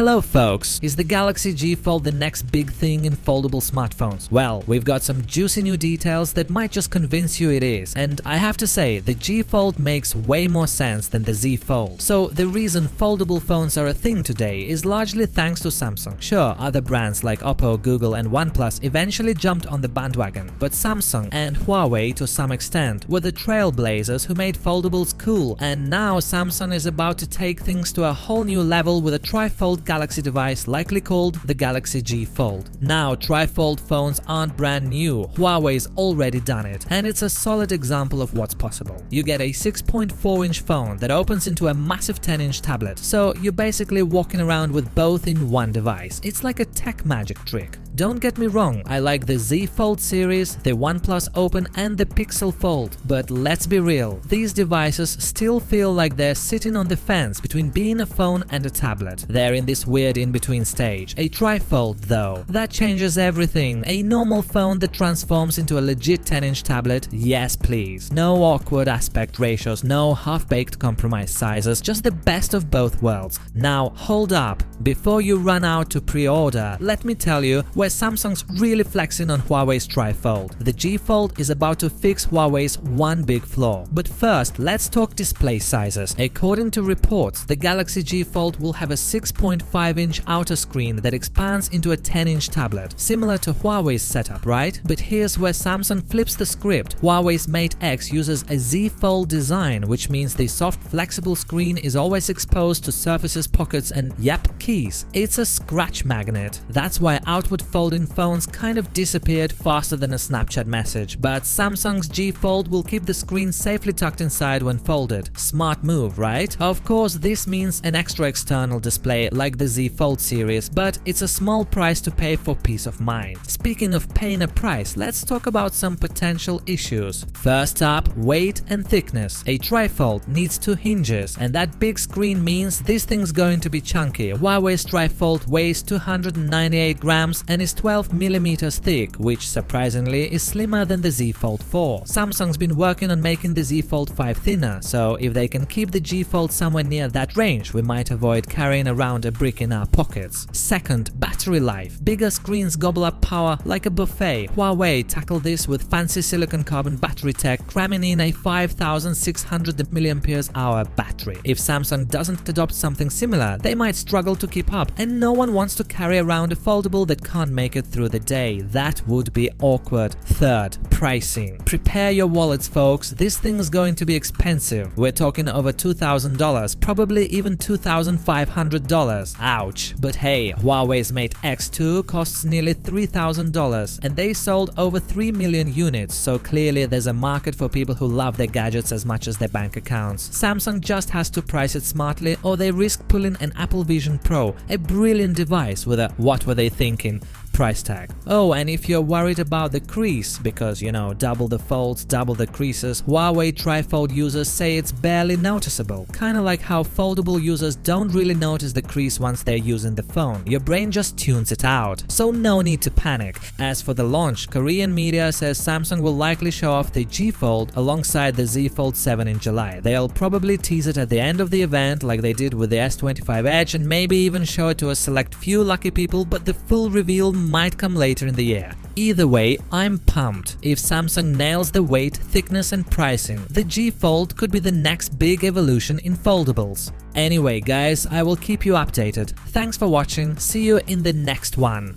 Hello folks, is the Galaxy G Fold the next big thing in foldable smartphones? Well, we've got some juicy new details that might just convince you it is, and I have to say, the G Fold makes way more sense than the Z Fold. So the reason foldable phones are a thing today is largely thanks to Samsung. Sure, other brands like Oppo, Google and OnePlus eventually jumped on the bandwagon, but Samsung and Huawei to some extent were the trailblazers who made foldables cool, and now Samsung is about to take things to a whole new level with a tri-fold Galaxy device likely called the Galaxy G Fold. Now, tri-fold phones aren't brand new, Huawei's already done it, and it's a solid example of what's possible. You get a 6.4-inch phone that opens into a massive 10-inch tablet, so you're basically walking around with both in one device. It's like a tech magic trick. Don't get me wrong, I like the Z Fold series, the OnePlus Open and the Pixel Fold, but let's be real, these devices still feel like they're sitting on the fence between being a phone and a tablet. They're in this weird in-between stage. A tri-fold though, that changes everything. A normal phone that transforms into a legit 10-inch tablet, yes please. No awkward aspect ratios, no half-baked compromise sizes, just the best of both worlds. Now hold up, before you run out to pre-order, let me tell you where Samsung's really flexing on Huawei's tri-fold. The G Fold is about to fix Huawei's one big flaw. But first, let's talk display sizes. According to reports, the Galaxy G Fold will have a 6.5-inch outer screen that expands into a 10-inch tablet, similar to Huawei's setup, right? But here's where Samsung flips the script. Huawei's Mate X uses a Z Fold design, which means the soft, flexible screen is always exposed to surfaces, pockets and, yep, keys. It's a scratch magnet. That's why outward folding phones kind of disappeared faster than a Snapchat message, but Samsung's G Fold will keep the screen safely tucked inside when folded. Smart move, right? Of course, this means an extra external display like the Z Fold series, but it's a small price to pay for peace of mind. Speaking of paying a price, let's talk about some potential issues. First up, weight and thickness. A tri-fold needs 2 hinges, and that big screen means this thing's going to be chunky. Huawei's tri-fold weighs 298 grams and is 12mm thick, which surprisingly is slimmer than the Z Fold 4. Samsung's been working on making the Z Fold 5 thinner, so if they can keep the G Fold somewhere near that range, we might avoid carrying around a brick in our pockets. Second, battery life. Bigger screens gobble up power like a buffet. Huawei tackled this with fancy silicon carbon battery tech, cramming in a 5600 mAh battery. If Samsung doesn't adopt something similar, they might struggle to keep up, and no one wants to carry around a foldable that can't make it through the day. That would be awkward. Third, pricing. Prepare your wallets, folks. This thing's going to be expensive. We're talking over $2,000, probably even $2,500. Ouch. But hey, Huawei's Mate X2 costs nearly $3,000 and they sold over 3 million units, so clearly there's a market for people who love their gadgets as much as their bank accounts. Samsung just has to price it smartly or they risk pulling an Apple Vision Pro, a brilliant device with a "what were they thinking" price tag. Oh, and if you're worried about the crease, because you know, double the folds, double the creases, Huawei tri-fold users say it's barely noticeable. Kinda like how foldable users don't really notice the crease once they're using the phone. Your brain just tunes it out. So no need to panic. As for the launch, Korean media says Samsung will likely show off the G Fold alongside the Z Fold 7 in July. They'll probably tease it at the end of the event like they did with the S25 Edge and maybe even show it to a select few lucky people, but the full reveal might come later in the year. Either way, I'm pumped. If Samsung nails the weight, thickness and pricing, the G Fold could be the next big evolution in foldables. Anyway guys, I will keep you updated. Thanks for watching, see you in the next one.